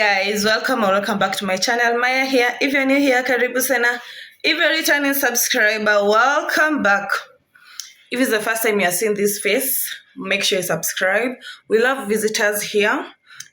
guys, welcome or welcome back to my channel. Maya here. If you're new here, karibu sana. If you're a returning subscriber, welcome back. If it's the first time you're seeing this face, make sure you subscribe. We love visitors here,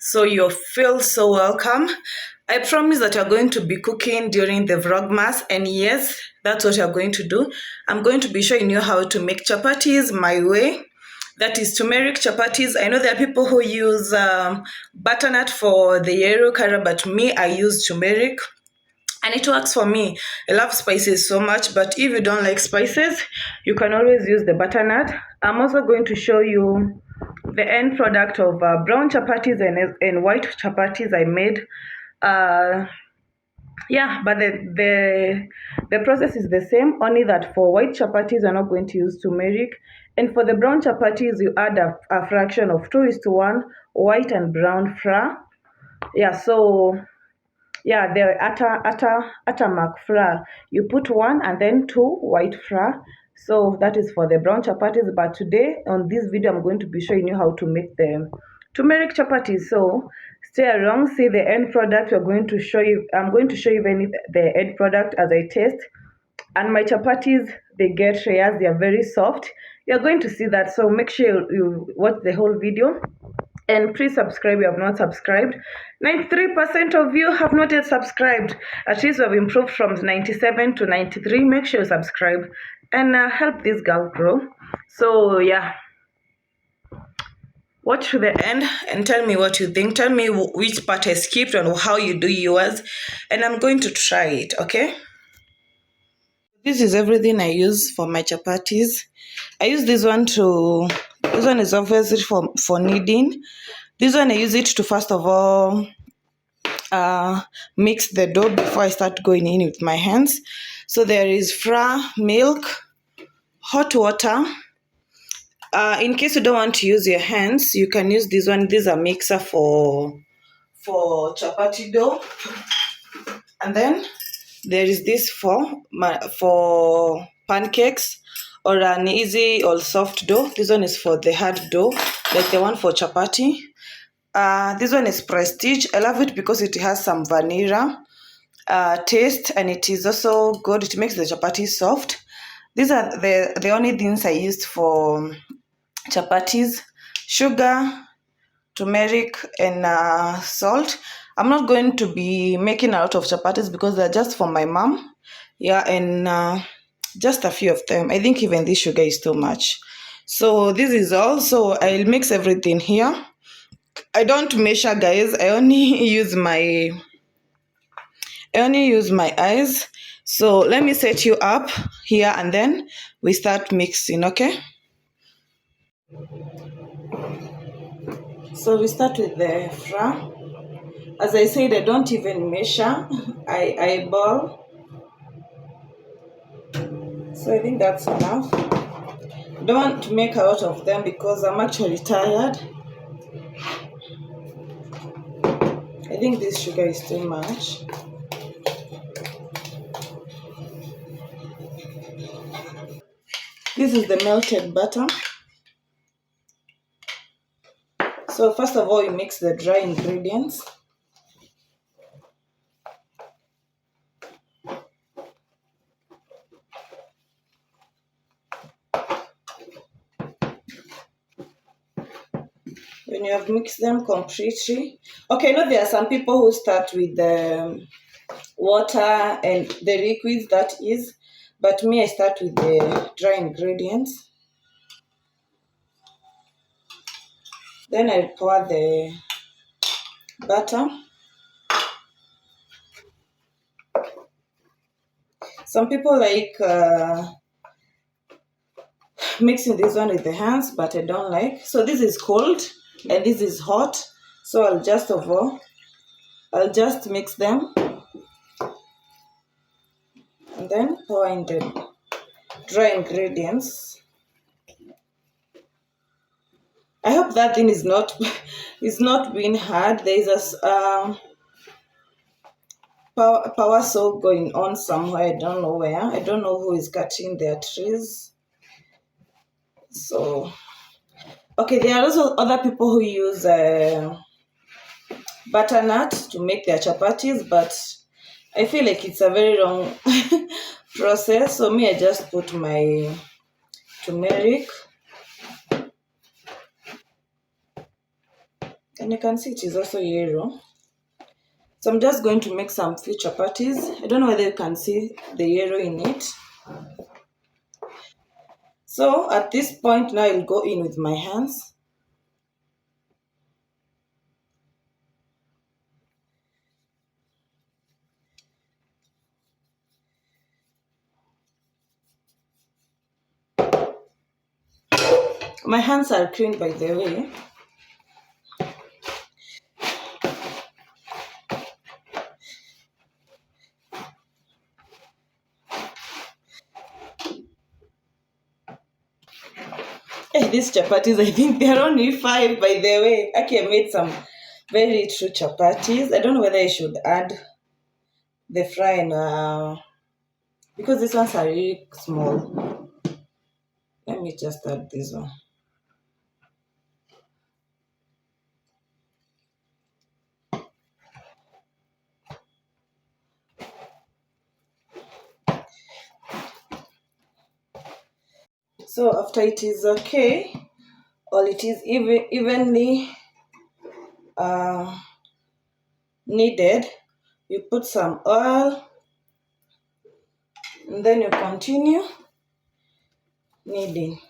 so you feel so welcome. I promise that you're going to be cooking during the Vlogmas, and yes, that's what you're going to do. I'm going to be showing you how to make chapatis my way. That is turmeric chapatis. I know there are people who use butternut for the yellow color, but me, I use turmeric. And it works for me. I love spices so much, but if you don't like spices, you can always use the butternut. I'm also going to show you the end product of brown chapatis and white chapatis I made. Yeah, but the process is the same, only that for white chapatis, you're not going to use turmeric. And for the brown chapatis, you add a fraction of 2:1, white and brown flour. Yeah, so yeah, the atamak flour, you put 1 and then 2 white flour. So that is for the brown chapatis. But today on this video, I'm going to be showing you how to make the turmeric chapatis. So stay along, see the end product. I'm going to show you the end product as I taste. And my chapatis, they get layers, they are very soft. You're going to see that, so make sure you watch the whole video. And please subscribe if you have not subscribed. 93% of you have not yet subscribed. At least we have improved from 97 to 93. Make sure you subscribe and help this girl grow. So yeah, watch to the end and tell me what you think. Tell me which part I skipped and how you do yours, and I'm going to try it, okay? This is everything I use for my chapatis. I use this one is obviously for kneading. This one I use it to first of all mix the dough before I start going in with my hands. So there is flour, milk, hot water. In case you don't want to use your hands, you can use this one. This is a mixer for chapati dough. And then there is this for pancakes or an easy or soft dough. This one is for the hard dough, like the one for chapati. This one is Prestige. I love it because it has some vanilla taste, and it is also good. It makes the chapati soft. These are the only things I used for chapatis: sugar, turmeric, and salt. I'm not going to be making a lot of chapatis because they're just for my mom. Yeah, and just a few of them. I think even this sugar is too much. So this is all. So I'll mix everything here. I don't measure, guys. I only use my eyes. So let me set you up here and then we start mixing, okay? So we start with the flour. As I said, I don't even measure. I eyeball. So I think that's enough. I don't want to make a lot of them because I'm actually tired. I think this sugar is too much. This is the melted butter. So first of all, you mix the dry ingredients. When you have mixed them completely. Okay, I know there are some people who start with the water and the liquids, that is, but me, I start with the dry ingredients. Then I pour the butter. Some people like mixing this one with the hands, but I don't like. So this is cold and this is hot. So I'll just mix them and then pour in the dry ingredients. I hope that thing is not being hard. There is a power saw going on somewhere. I don't know where. I don't know who is cutting their trees. So okay, there are also other people who use butternut to make their chapatis, but I feel like it's a very long process. So me, I just put my turmeric, and you can see it is also yellow. So I'm just going to make some few chapatis. I don't know whether you can see the yellow in it. So at this point now I'll go in with my hands. My hands are clean, by the way. Hey, these chapatis, I think they're only 5, by the way. Okay, I made some very true chapatis. I don't know whether I should add the fry and because these ones are really small. Let me just add this one. So after it is okay, or it is evenly kneaded, you put some oil, and then you continue kneading.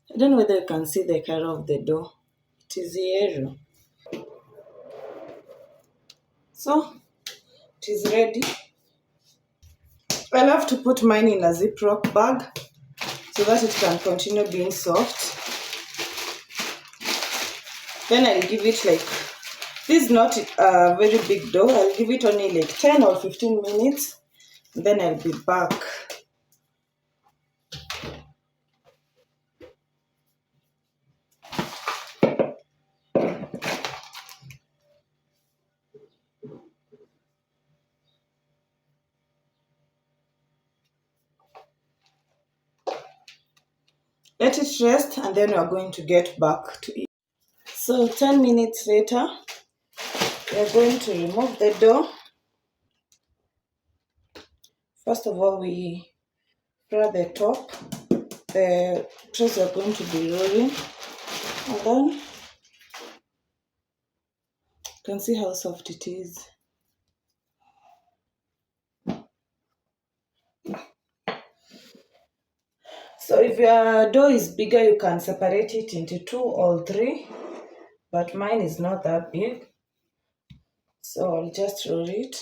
I don't know whether you can see the color of the dough. It is yellow. So it is ready. I love to put mine in a Ziploc bag so that it can continue being soft. Then I'll give it like, this is not a very big dough. I'll give it only like 10 or 15 minutes. Then I'll be back. Let it rest, and then we are going to get back to it. So 10 minutes later, we are going to remove the dough. First of all, we fry the top, the trays are going to be rolling, and then you can see how soft it is. So if your dough is bigger, you can separate it into 2 or 3, but mine is not that big, so I'll just roll it.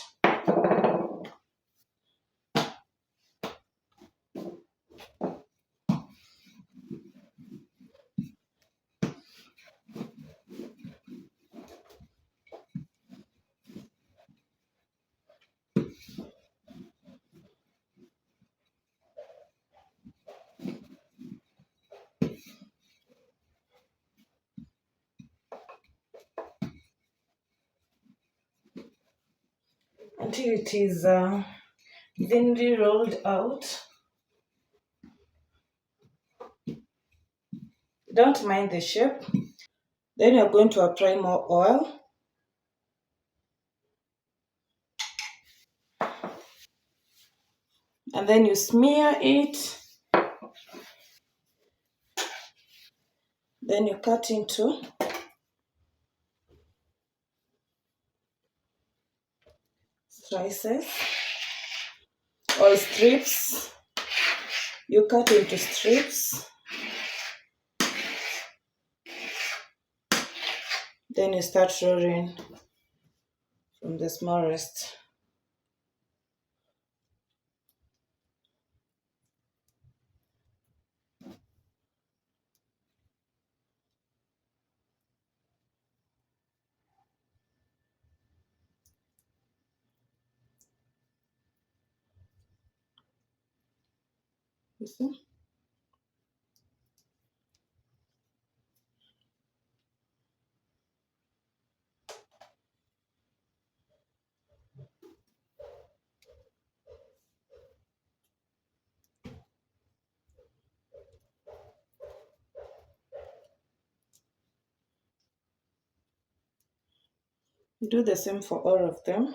Until it is thinly rolled out. Don't mind the shape. Then you're going to apply more oil. And then you smear it. Then you cut into slices or strips. You cut into strips. Then you start rolling from the smallest. You see? Do the same for all of them.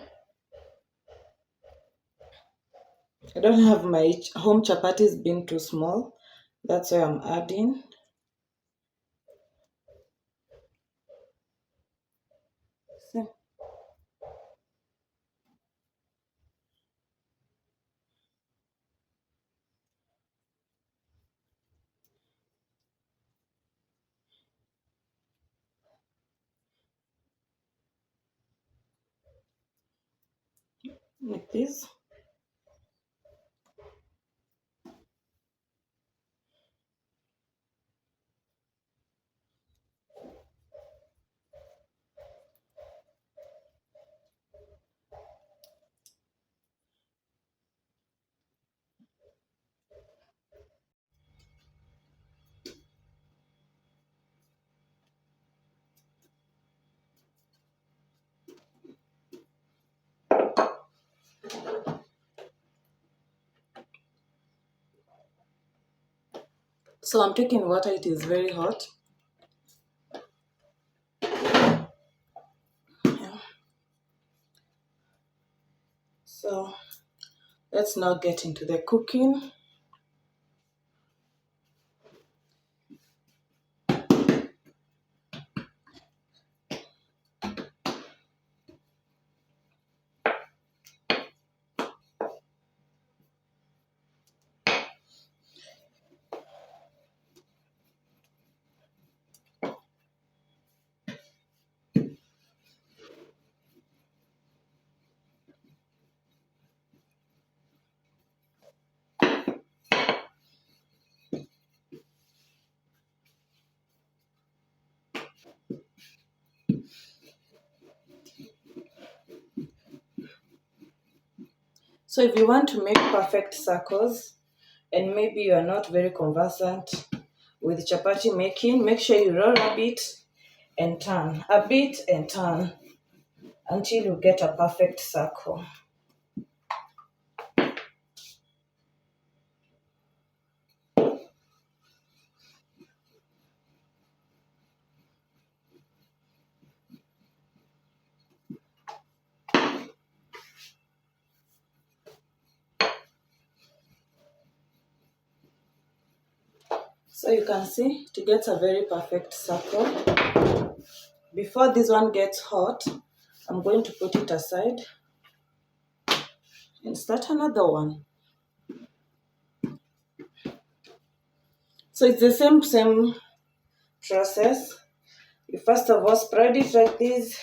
I don't have my home chapatis being too small. That's why I'm adding. See? Like this. So I'm taking water, it is very hot. Yeah. So let's now get into the cooking. So if you want to make perfect circles and maybe you are not very conversant with chapati making, make sure you roll a bit and turn, a bit and turn until you get a perfect circle. So you can see to get a very perfect circle. Before this one gets hot, I'm going to put it aside and start another one. So it's the same process. You first of all spread it like this,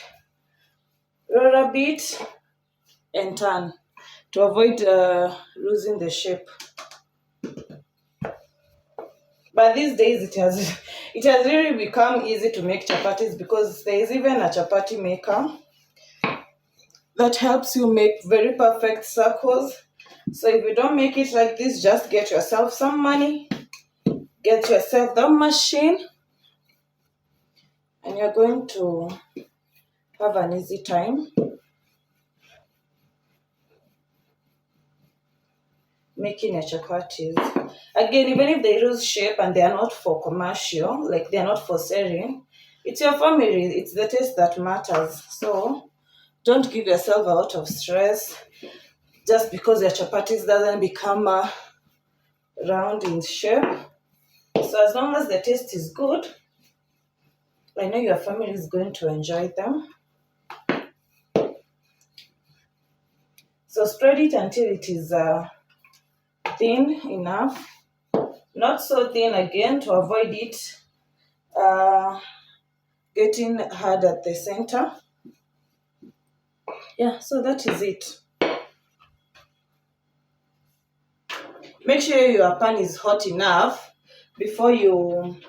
roll a bit and turn to avoid losing the shape. But these days it has really become easy to make chapatis because there is even a chapati maker that helps you make very perfect circles. So if you don't make it like this, just get yourself some money, get yourself the machine, and you're going to have an easy time making your chapatis. Again, even if they lose shape and they are not for commercial, like they are not for selling, it's your family, it's the taste that matters. So don't give yourself a lot of stress just because your chapatis doesn't become round in shape. So as long as the taste is good, I know your family is going to enjoy them. So spread it until it is thin enough. Not so thin again to avoid it getting hard at the center. Yeah, so that is it. Make sure your pan is hot enough before you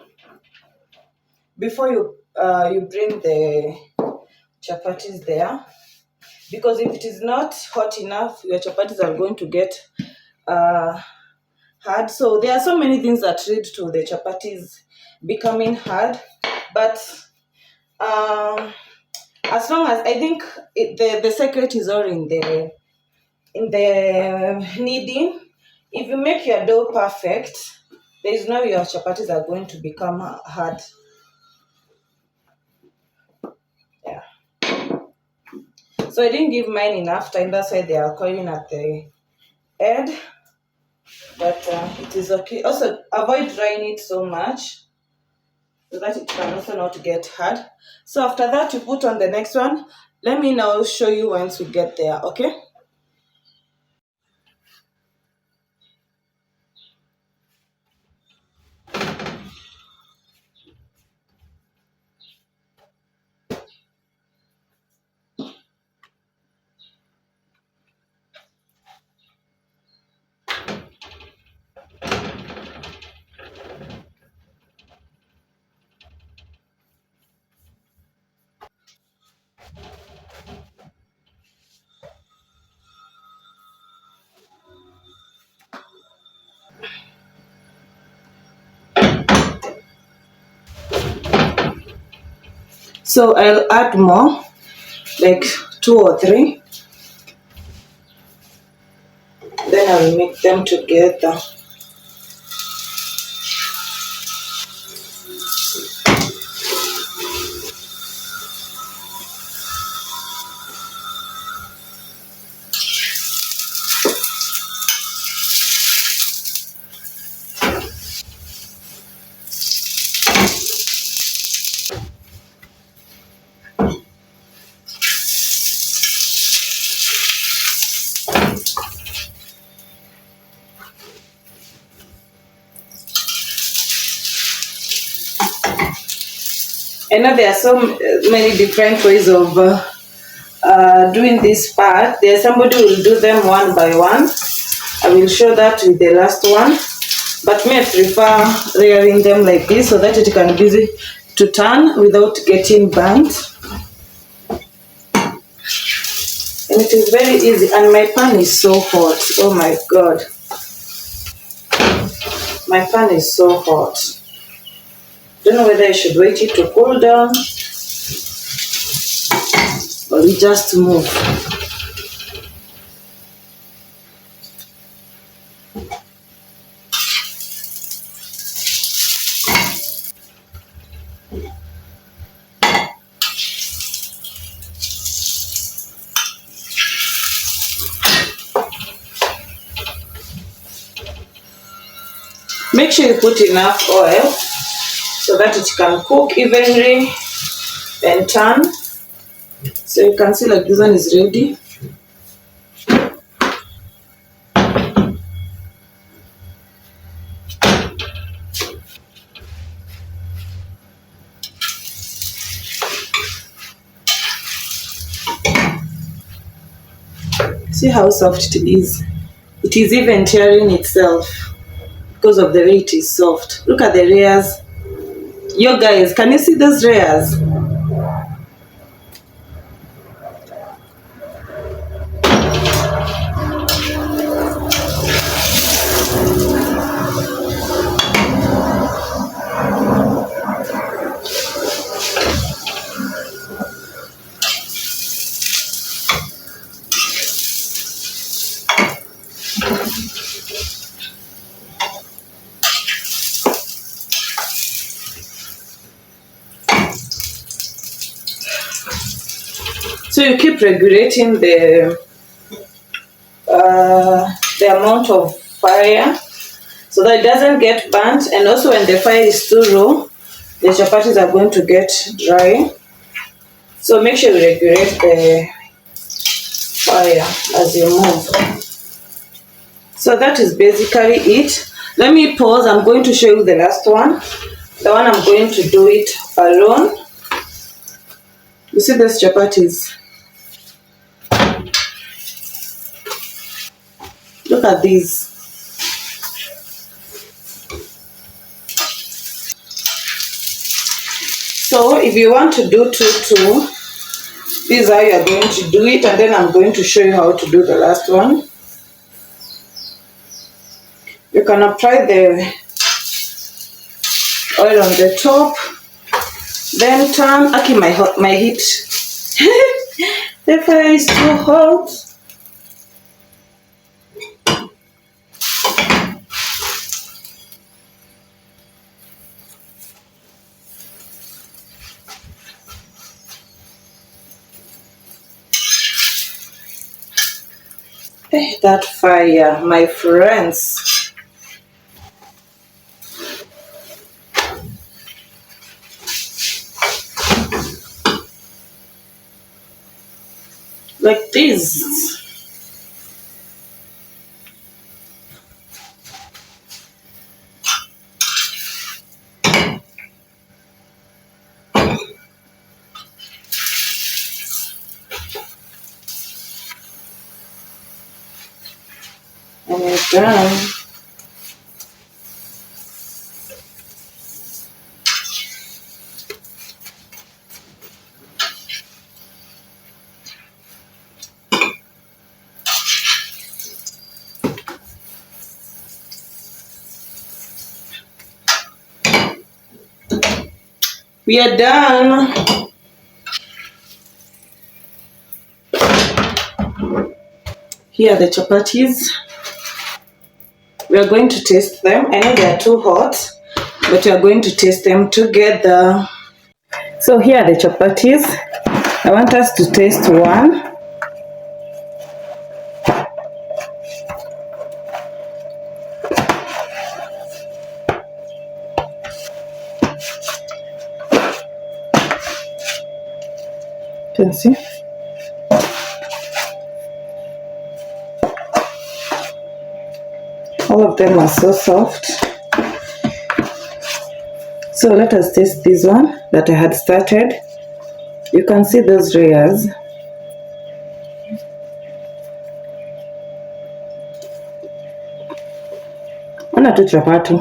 you bring the chapatis there, because if it is not hot enough, your chapatis are going to get hard. So there are so many things that lead to the chapatis becoming hard, but as long as I think the secret is all in the kneading. If you make your dough perfect, there is no way your chapatis are going to become hard. Yeah. So I didn't give mine enough time, that's why they are coiling at the end. But it is okay. Also, avoid drying it so much so that it can also not get hard. So after that, you put on the next one. Let me now show you once we get there, okay? So I'll add more, like 2 or 3. Then I'll mix them together. I know there are so many different ways of doing this part. There's somebody who will do them one by one. I will show that with the last one. But me, I prefer rearing them like this so that it can be easy to turn without getting burnt. And it is very easy. And my pan is so hot. Oh my God. My pan is so hot. Don't know whether I should wait it to cool down or we just move. Make sure you put enough oil so that it can cook evenly and turn. So you can see like this one is ready. See how soft it is. It is even tearing itself because of the way it is soft. Look at the layers. Yo guys, can you see those layers? So you keep regulating the amount of fire so that it doesn't get burnt, and also when the fire is too low, the chapatis are going to get dry. So make sure you regulate the fire as you move. So that is basically it. Let me pause. I'm going to show you the last one. The one I'm going to do it alone. You see these chapatis? Look at these. So if you want to do two, this is how you are going to do it, and then I'm going to show you how to do the last one. You can apply the oil on the top, then turn. Okay, my heat. The fire is too hot. That fire, my friends. Like this. And we're done. We are done. Here are the chapatis. We are going to taste them. I know they are too hot, but we are going to taste them together. So here are the chapatis. I want us to taste one. You can see. All of them are so soft. So let us taste this one that I had started. You can see those layers. Ona tu chapati.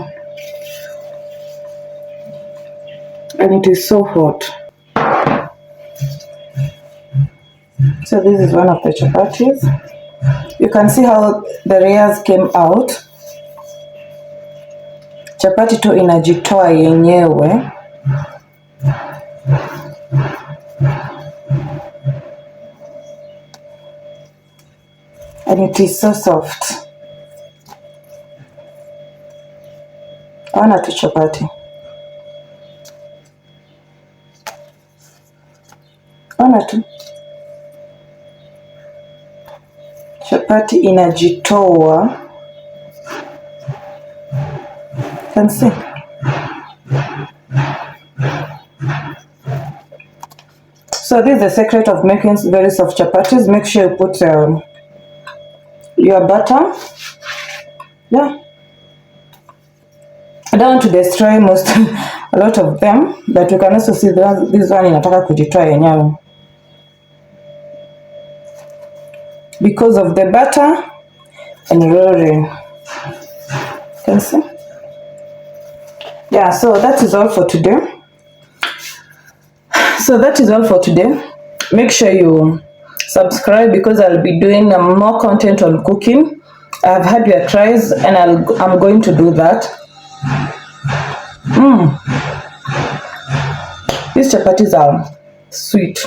And it is so hot. So this is one of the chapatis. You can see how the layers came out. Chapati tu inajitoa yenyewe. And it is so soft. Ona tu chapati. Ona tu. Chapati inajitoa. Can see. So this is the secret of making very soft chapatis. Make sure you put your butter. Yeah. I don't want to destroy a lot of them, but you can also see this one inataka kujitoa yenyewe. Because of the butter and rolling. Can see? Yeah, so that is all for today. Make sure you subscribe because I'll be doing more content on cooking. I've had your tries and I'm going to do that. These chapatis are sweet.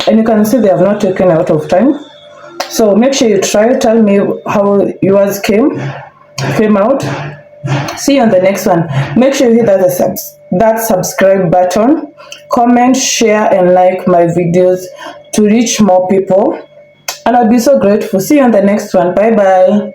And you can see they have not taken a lot of time. So make sure you try. Tell me how yours came out. See you on the next one. Make sure you hit that subscribe button. Comment, share, and like my videos to reach more people. And I'll be so grateful. See you on the next one. Bye bye.